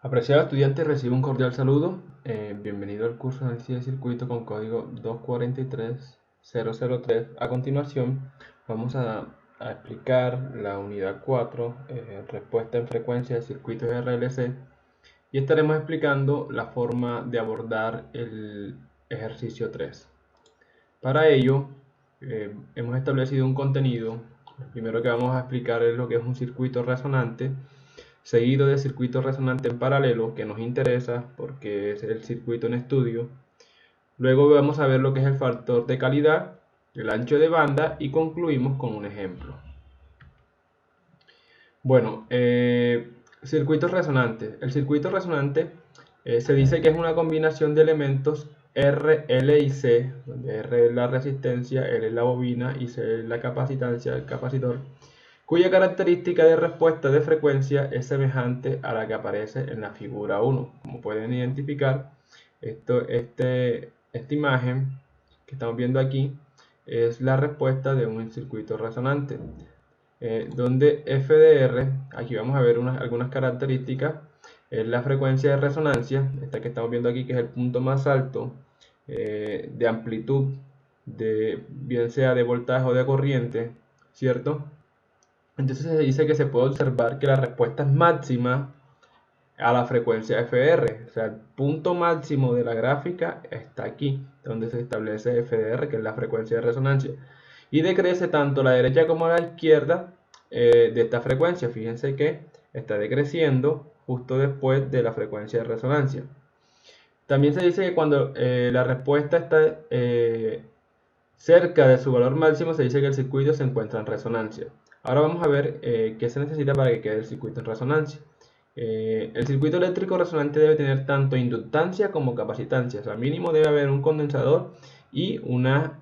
Apreciado estudiante, recibe un cordial saludo. Bienvenido al curso de análisis de circuito con código 243003. A continuación, vamos a explicar la unidad 4, respuesta en frecuencia de circuitos RLC, y estaremos explicando la forma de abordar el ejercicio 3. Para ello, hemos establecido un contenido. Lo primero que vamos a explicar es lo que es un circuito resonante, seguido de circuito resonante en paralelo, que nos interesa porque es el circuito en estudio. Luego vamos a ver lo que es el factor de calidad, el ancho de banda y concluimos con un ejemplo. Bueno, circuito resonante. El circuito resonante se dice que es una combinación de elementos R, L y C, donde R es la resistencia, L es la bobina y C es la capacitancia, el capacitor, cuya característica de respuesta de frecuencia es semejante a la que aparece en la figura 1. Como pueden identificar, esta imagen que estamos viendo aquí es la respuesta de un circuito resonante, donde F de R, aquí vamos a ver algunas características, es la frecuencia de resonancia, esta que estamos viendo aquí, que es el punto más alto de amplitud, bien sea de voltaje o de corriente, ¿cierto? Entonces se dice que se puede observar que la respuesta es máxima a la frecuencia FR. O sea, el punto máximo de la gráfica está aquí, donde se establece FR, que es la frecuencia de resonancia. Y decrece tanto a la derecha como a la izquierda de esta frecuencia. Fíjense que está decreciendo justo después de la frecuencia de resonancia. También se dice que cuando la respuesta está cerca de su valor máximo, se dice que el circuito se encuentra en resonancia. Ahora vamos a ver qué se necesita para que quede el circuito en resonancia. El circuito eléctrico resonante debe tener tanto inductancia como capacitancia. O sea, mínimo debe haber un condensador y una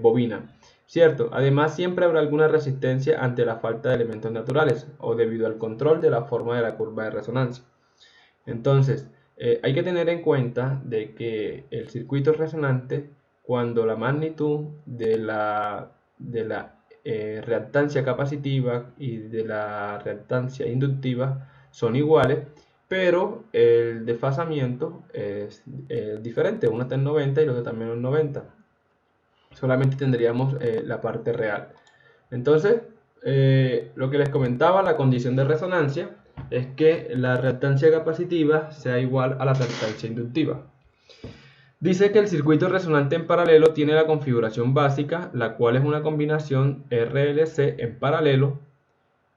bobina, ¿cierto? Además, siempre habrá alguna resistencia ante la falta de elementos naturales o debido al control de la forma de la curva de resonancia. Entonces, hay que tener en cuenta de que el circuito es resonante cuando la magnitud de la reactancia capacitiva y de la reactancia inductiva son iguales, pero el desfasamiento es diferente. Uno está en 90 y el otro también en 90. Solamente tendríamos la parte real. Entonces, lo que les comentaba, la condición de resonancia es que la reactancia capacitiva sea igual a la reactancia inductiva. Dice que el circuito resonante en paralelo tiene la configuración básica, la cual es una combinación RLC en paralelo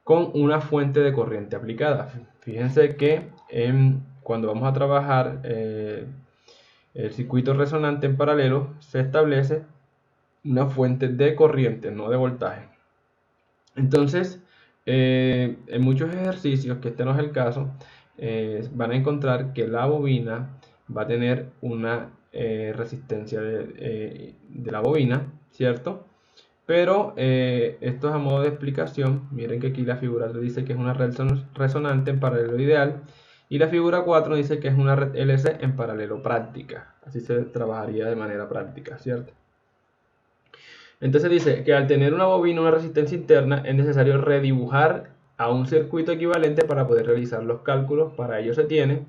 con una fuente de corriente aplicada. Fíjense que cuando vamos a trabajar el circuito resonante en paralelo, se establece una fuente de corriente, no de voltaje. Entonces, en muchos ejercicios, que este no es el caso, van a encontrar que la bobina va a tener una resistencia de la bobina, ¿cierto? Pero esto es a modo de explicación. Miren que aquí la figura 3 dice que es una red resonante en paralelo ideal y la figura 4 dice que es una red LC en paralelo práctica. Así se trabajaría de manera práctica, ¿cierto? Entonces dice que al tener una bobina, una resistencia interna, es necesario redibujar a un circuito equivalente para poder realizar los cálculos. Para ello se tiene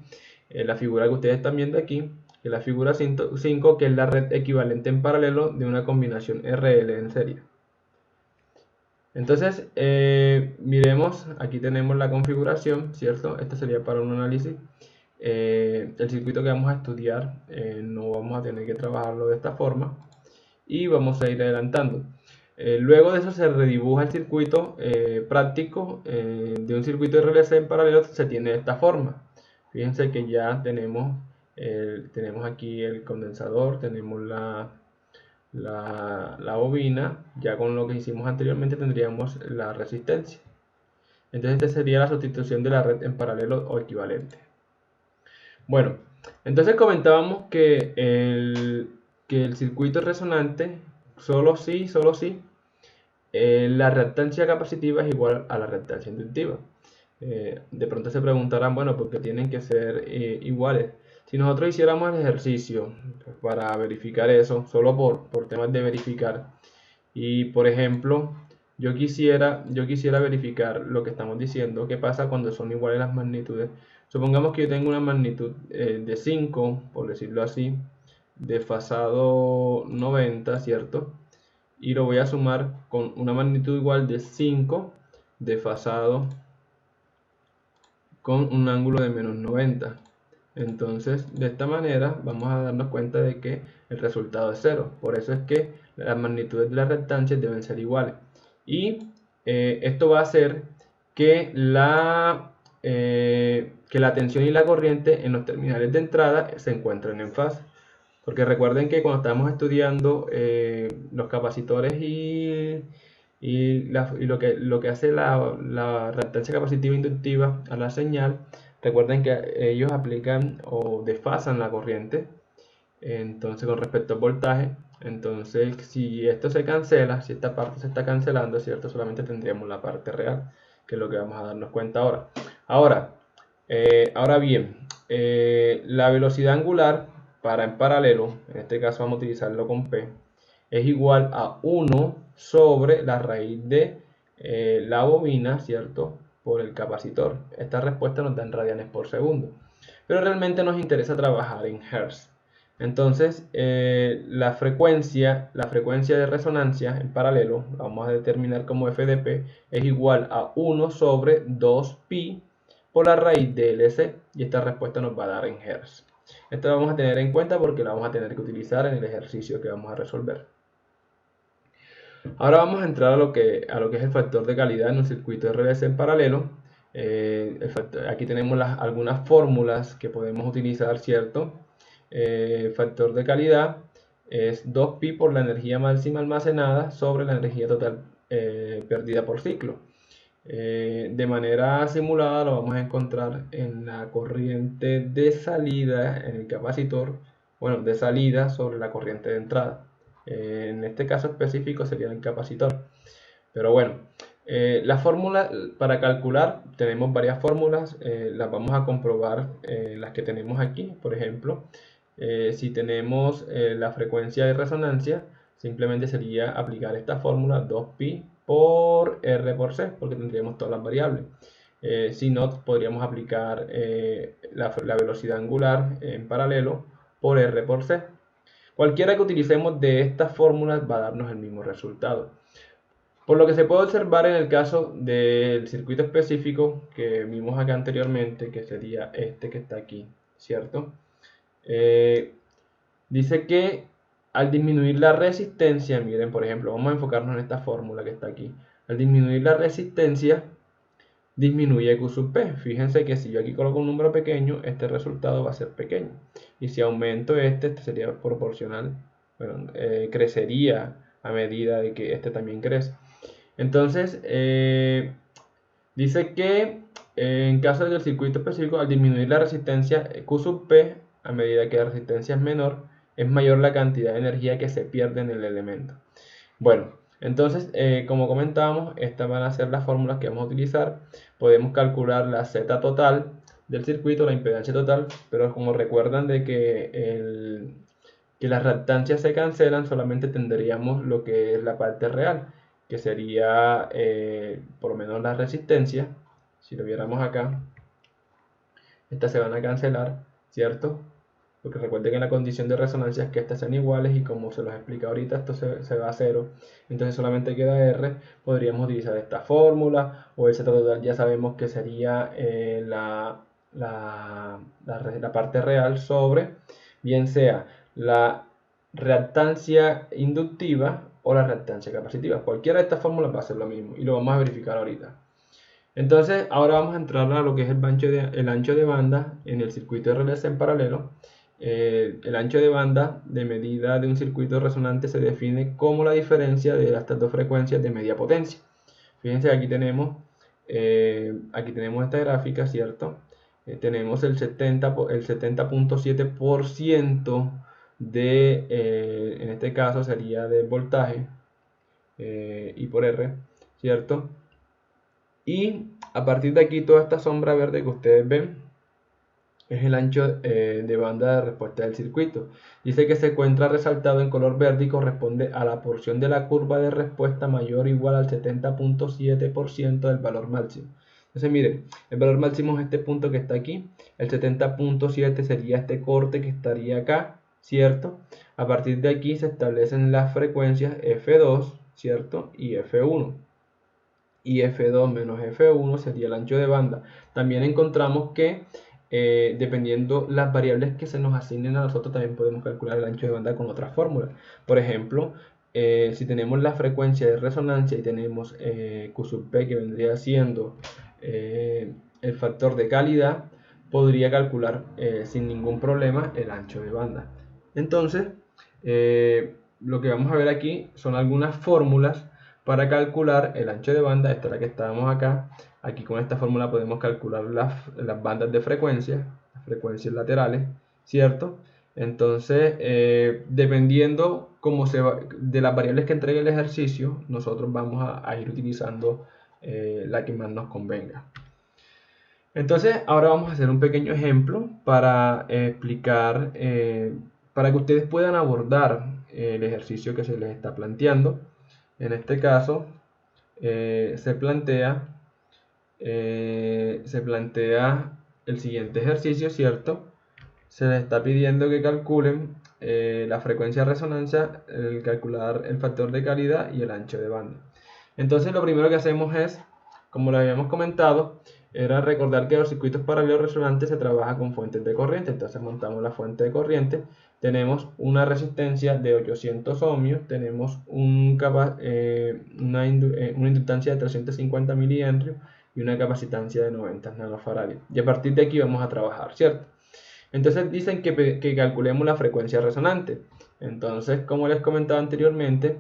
la figura que ustedes están viendo aquí, que es la figura 5, que es la red equivalente en paralelo de una combinación RL en serie. Entonces, miremos, aquí tenemos la configuración, ¿cierto? Esto sería para un análisis. El circuito que vamos a estudiar no vamos a tener que trabajarlo de esta forma y vamos a ir adelantando. Luego de eso se redibuja el circuito práctico de un circuito RLC en paralelo, se tiene de esta forma. Fíjense que ya tenemos aquí el condensador, tenemos la bobina. Ya con lo que hicimos anteriormente tendríamos la resistencia. Entonces esta sería la sustitución de la red en paralelo o equivalente. Bueno, entonces comentábamos que el circuito resonante, solo si la reactancia capacitiva es igual a la reactancia inductiva. De pronto se preguntarán, bueno, ¿por qué tienen que ser iguales? Si nosotros hiciéramos el ejercicio para verificar eso, solo por temas de verificar, y por ejemplo, yo quisiera verificar lo que estamos diciendo, qué pasa cuando son iguales las magnitudes. Supongamos que yo tengo una magnitud de 5, por decirlo así, desfasado 90, ¿cierto? Y lo voy a sumar con una magnitud igual de 5, desfasado con un ángulo de menos 90. Entonces, de esta manera vamos a darnos cuenta de que el resultado es 0. Por eso es que las magnitudes de las reactancias deben ser iguales. Y esto va a hacer que que la tensión y la corriente en los terminales de entrada se encuentren en fase. Porque recuerden que cuando estamos estudiando los capacitores y lo que hace la reactancia capacitiva inductiva a la señal, recuerden que ellos aplican o desfasan la corriente, entonces con respecto al voltaje. Entonces, si esto se cancela, si esta parte se está cancelando, ¿cierto? Solamente tendríamos la parte real, que es lo que vamos a darnos cuenta ahora. Ahora bien, la velocidad angular para en paralelo, en este caso vamos a utilizarlo con P, es igual a 1 sobre la raíz de la bobina, ¿cierto? Por el capacitor. Esta respuesta nos da en radianes por segundo. Pero realmente nos interesa trabajar en Hertz. Entonces, la frecuencia de resonancia en paralelo, la vamos a determinar como f de P, es igual a 1 sobre 2pi por la raíz de LC. Y esta respuesta nos va a dar en Hertz. Esto lo vamos a tener en cuenta porque la vamos a tener que utilizar en el ejercicio que vamos a resolver. Ahora vamos a entrar a lo que es el factor de calidad en un circuito RLC en paralelo. Aquí tenemos algunas fórmulas que podemos utilizar, ¿cierto? El factor de calidad es 2pi por la energía máxima almacenada sobre la energía total perdida por ciclo. De manera simulada lo vamos a encontrar en la corriente de salida en el capacitor, bueno, de salida sobre la corriente de entrada. En este caso específico sería el capacitor. Pero bueno, la fórmula para calcular, tenemos varias fórmulas, las vamos a comprobar, las que tenemos aquí. Por ejemplo, si tenemos la frecuencia de resonancia, simplemente sería aplicar esta fórmula 2pi por R por C, porque tendríamos todas las variables. Si no, podríamos aplicar la velocidad angular en paralelo por R por C. Cualquiera que utilicemos de estas fórmulas va a darnos el mismo resultado. Por lo que se puede observar en el caso del circuito específico que vimos acá anteriormente, que sería este que está aquí, ¿cierto? Dice que al disminuir la resistencia, miren, por ejemplo, vamos a enfocarnos en esta fórmula que está aquí. Al disminuir la resistencia, disminuye Q sub P. Fíjense que si yo aquí coloco un número pequeño, este resultado va a ser pequeño. Y si aumento este sería proporcional, bueno, crecería a medida de que este también crece. Entonces, dice que en caso del circuito específico, al disminuir la resistencia Q sub P, a medida que la resistencia es menor, es mayor la cantidad de energía que se pierde en el elemento. Bueno, entonces, como comentábamos, estas van a ser las fórmulas que vamos a utilizar. Podemos calcular la Z total del circuito, la impedancia total, pero como recuerdan de que las reactancias se cancelan, solamente tendríamos lo que es la parte real, que sería por lo menos la resistencia. Si lo viéramos acá, estas se van a cancelar, ¿cierto? Porque recuerden que la condición de resonancia es que estas sean iguales y como se los explica ahorita, esto se va a 0. Entonces solamente queda R. Podríamos utilizar esta fórmula o el Z total ya sabemos que sería la parte real sobre, bien sea la reactancia inductiva o la reactancia capacitiva. Cualquiera de estas fórmulas va a ser lo mismo y lo vamos a verificar ahorita. Entonces ahora vamos a entrar a lo que es el ancho de banda en el circuito RLC en paralelo. El ancho de banda de medida de un circuito resonante se define como la diferencia de estas dos frecuencias de media potencia. Fíjense, aquí tenemos esta gráfica, ¿cierto? Tenemos el 70.7% en este caso sería de voltaje, I por R, ¿cierto? Y a partir de aquí toda esta sombra verde que ustedes ven es el ancho de banda de respuesta del circuito. Dice que se encuentra resaltado en color verde y corresponde a la porción de la curva de respuesta mayor o igual al 70.7% del valor máximo. Entonces miren, el valor máximo es este punto que está aquí, el 70.7 sería este corte que estaría acá, ¿cierto? A partir de aquí se establecen las frecuencias F2, ¿cierto? Y F1. Y F2 menos F1 sería el ancho de banda. También encontramos que dependiendo las variables que se nos asignen a nosotros, también podemos calcular el ancho de banda con otras fórmulas. Por ejemplo, si tenemos la frecuencia de resonancia y tenemos Q sub P, que vendría siendo el factor de calidad, podría calcular sin ningún problema el ancho de banda. Entonces, lo que vamos a ver aquí son algunas fórmulas para calcular el ancho de banda. Esta es la que estábamos acá. Aquí con esta fórmula podemos calcular las bandas de frecuencia, las frecuencias laterales, ¿cierto? Entonces, dependiendo de las variables que entregue el ejercicio, nosotros vamos a ir utilizando la que más nos convenga. Entonces, ahora vamos a hacer un pequeño ejemplo para explicar, para que ustedes puedan abordar el ejercicio que se les está planteando. En este caso, se plantea el siguiente ejercicio, ¿cierto? Se les está pidiendo que calculen la frecuencia de resonancia, calcular el factor de calidad y el ancho de banda. Entonces, lo primero que hacemos es, como lo habíamos comentado, era recordar que los circuitos paralelos resonantes se trabaja con fuentes de corriente. Entonces montamos la fuente de corriente, tenemos una resistencia de 800 ohmios, tenemos una inductancia de 350 miliamperes y una capacitancia de 90 nanofaradios. Y a partir de aquí vamos a trabajar, ¿cierto? Entonces dicen que calculemos la frecuencia resonante. Entonces, como les comentaba anteriormente,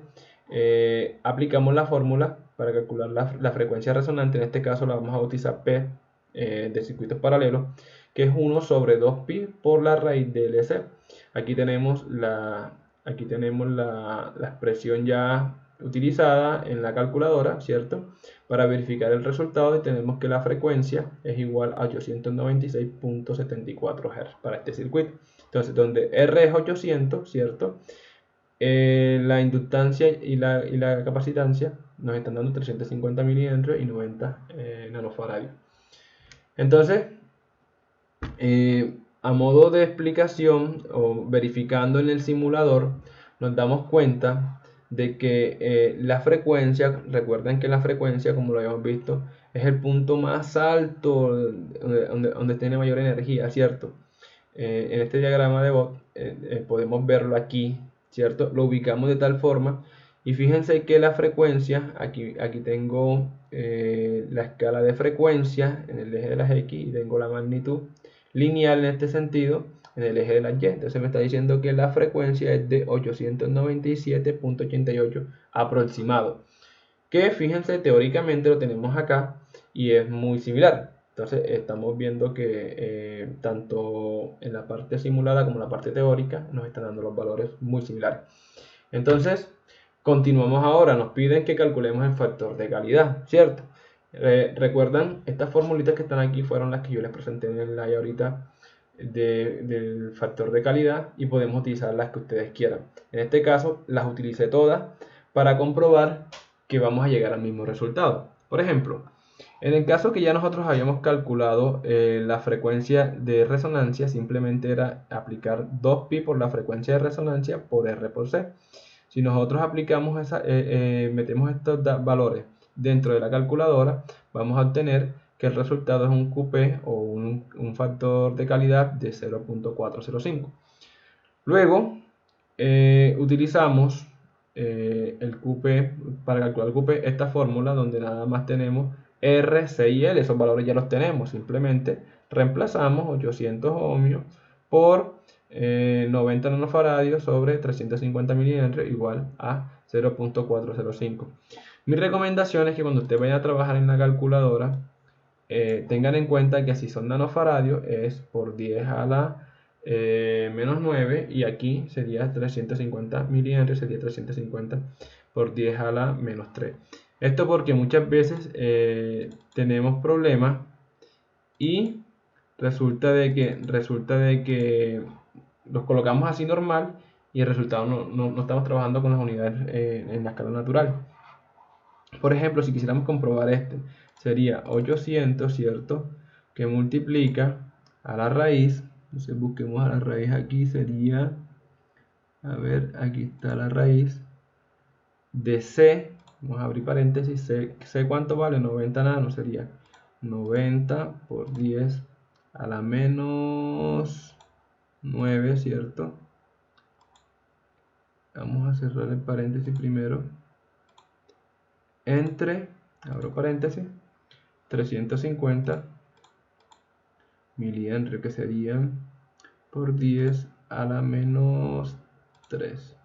aplicamos la fórmula para calcular la frecuencia resonante. En este caso la vamos a bautizar P de circuitos paralelos, que es 1 sobre 2pi por la raíz de LC. Aquí tenemos la expresión ya utilizada en la calculadora, ¿cierto? Para verificar el resultado, y tenemos que la frecuencia es igual a 896.74 Hz para este circuito. Entonces, donde R es 800, ¿cierto? La inductancia y la capacitancia nos están dando 350 miliamperes y 90 nanofaradios. Entonces, a modo de explicación o verificando en el simulador, nos damos cuenta de que la frecuencia, recuerden que la frecuencia, como lo habíamos visto, es el punto más alto donde tiene mayor energía, ¿cierto? En este diagrama de Bott podemos verlo aquí, ¿cierto? Lo ubicamos de tal forma, y fíjense que la frecuencia, aquí tengo la escala de frecuencia en el eje de las X y tengo la magnitud lineal en este sentido en el eje de las Y. Entonces me está diciendo que la frecuencia es de 897.88 aproximado, que fíjense, teóricamente lo tenemos acá y es muy similar. Entonces estamos viendo que tanto en la parte simulada como en la parte teórica nos están dando los valores muy similares. Entonces continuamos ahora, nos piden que calculemos el factor de calidad, ¿cierto? Recuerdan, estas formulitas que están aquí fueron las que yo les presenté en el slide ahorita del factor de calidad, y podemos utilizar las que ustedes quieran. En este caso las utilicé todas para comprobar que vamos a llegar al mismo resultado. Por ejemplo, en el caso que ya nosotros habíamos calculado la frecuencia de resonancia, simplemente era aplicar 2pi por la frecuencia de resonancia por R por C. Si nosotros aplicamos metemos estos valores dentro de la calculadora, vamos a obtener que el resultado es un QP o un factor de calidad de 0.405. Luego utilizamos el QP para calcular el QP, esta fórmula donde nada más tenemos R, C y L. Esos valores ya los tenemos, simplemente reemplazamos 800 ohmios por 90 nanofaradios sobre 350 miliamperes igual a 0.405. Mi recomendación es que cuando usted vaya a trabajar en la calculadora, tengan en cuenta que si son nanofaradios es por 10 a la menos 9, y aquí sería 350 miliamperes, sería 350 por 10 a la menos 3. Esto porque muchas veces tenemos problemas y resulta de que los colocamos así normal y el resultado no estamos trabajando con las unidades en la escala natural. Por ejemplo, si quisiéramos comprobar sería 800, ¿cierto? Que multiplica a la raíz. Entonces busquemos a la raíz aquí, sería, a ver, aquí está la raíz de C. Vamos a abrir paréntesis, C ¿cuánto vale? 90 nano, sería 90 por 10 a la menos 9, ¿cierto? Vamos a cerrar el paréntesis primero. Entre, abro paréntesis, 350 milihenry, que serían por 10 a la menos 3.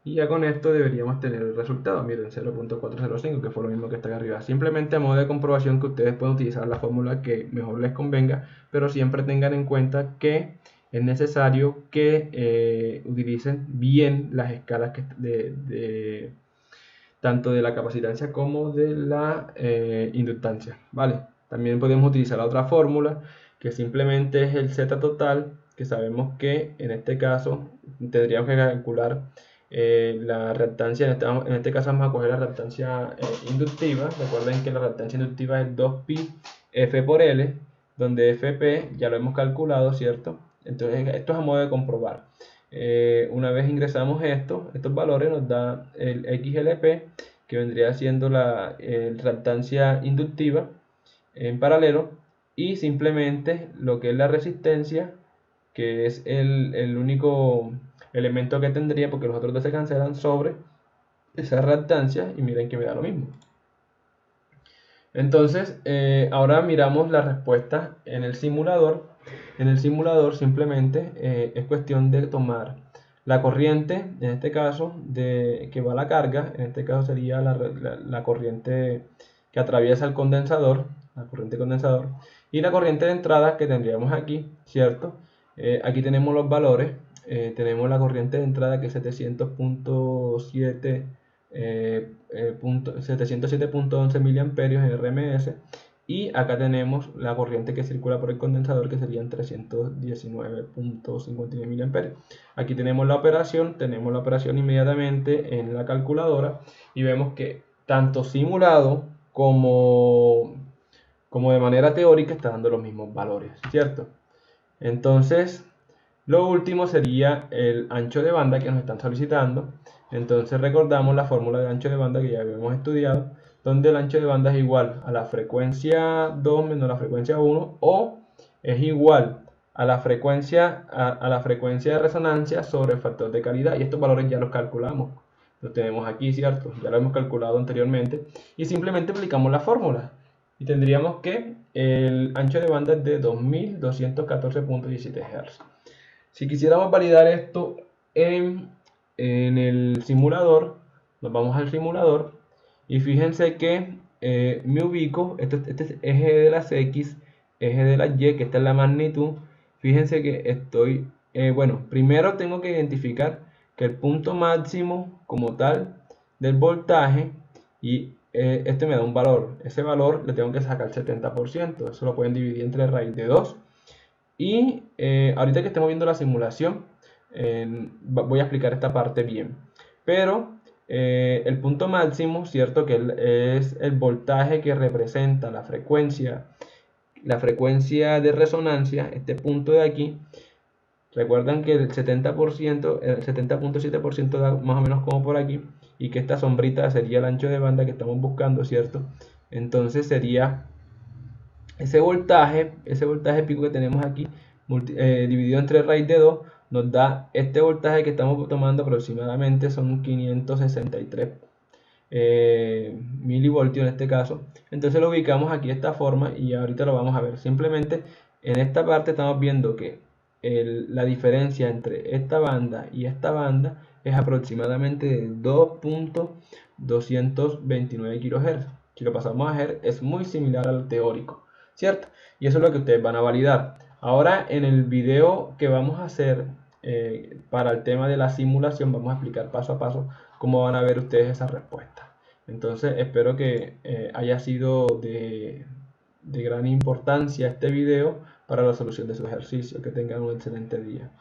Y ya con esto deberíamos tener el resultado. Miren, 0.405, que fue lo mismo que está acá arriba. Simplemente a modo de comprobación que ustedes pueden utilizar la fórmula que mejor les convenga, pero siempre tengan en cuenta que es necesario que utilicen bien las escalas tanto de la capacitancia como de la inductancia, ¿vale? También podemos utilizar la otra fórmula, que simplemente es el Z total, que sabemos que en este caso tendríamos que calcular la reactancia. En este caso vamos a coger la reactancia inductiva. Recuerden que la reactancia inductiva es 2pi F por L, donde Fp ya lo hemos calculado, ¿cierto? Entonces esto es a modo de comprobar. Una vez ingresamos estos valores, nos da el XLP, que vendría siendo la reactancia inductiva en paralelo, y simplemente lo que es la resistencia, que es el único elemento que tendría, porque los otros dos se cancelan, sobre esa reactancia, y miren que me da lo mismo. Entonces, ahora miramos la respuesta en el simulador. En el simulador simplemente es cuestión de tomar la corriente, en este caso, que va a la carga. En este caso sería la corriente que atraviesa el condensador, la corriente condensador, y la corriente de entrada que tendríamos aquí, ¿cierto? Aquí tenemos los valores. Tenemos la corriente de entrada, que es 700.7 707.11 miliamperios en RMS, y acá tenemos la corriente que circula por el condensador, que serían 319.59 miliamperios. Aquí tenemos la operación inmediatamente en la calculadora, y vemos que tanto simulado como de manera teórica está dando los mismos valores, ¿cierto? Entonces, lo último sería el ancho de banda que nos están solicitando. Entonces recordamos la fórmula de ancho de banda que ya habíamos estudiado, donde el ancho de banda es igual a la frecuencia 2 menos la frecuencia 1, o es igual a la frecuencia de resonancia sobre el factor de calidad. Y estos valores ya los calculamos, los tenemos aquí, ¿cierto? Ya lo hemos calculado anteriormente, y simplemente aplicamos la fórmula y tendríamos que el ancho de banda es de 2214.17 Hz. Si quisiéramos validar esto en el simulador, nos vamos al simulador y fíjense que me ubico, este es eje de las X, eje de las Y, que esta es la magnitud. Fíjense que estoy, bueno, primero tengo que identificar que el punto máximo como tal del voltaje, y este me da un valor, ese valor le tengo que sacar 70%, eso lo pueden dividir entre raíz de 2. Y ahorita que estemos viendo la simulación, voy a explicar esta parte bien. Pero el punto máximo, ¿cierto? Que es el voltaje que representa la frecuencia de resonancia, este punto de aquí. Recuerdan que el 70%, el 70.7% da más o menos como por aquí, y que esta sombrita sería el ancho de banda que estamos buscando, ¿cierto? Entonces sería ese voltaje pico que tenemos aquí, dividido entre raíz de 2, nos da este voltaje que estamos tomando, aproximadamente son 563 milivoltios en este caso. Entonces lo ubicamos aquí de esta forma, y ahorita lo vamos a ver. Simplemente en esta parte estamos viendo que la diferencia entre esta banda y esta banda es aproximadamente de 2.229 kHz. Si lo pasamos a Hz, es muy similar al teórico, ¿cierto? Y eso es lo que ustedes van a validar. Ahora, en el video que vamos a hacer para el tema de la simulación, vamos a explicar paso a paso cómo van a ver ustedes esa respuesta. Entonces espero que haya sido de gran importancia este video para la solución de su ejercicio. Que tengan un excelente día.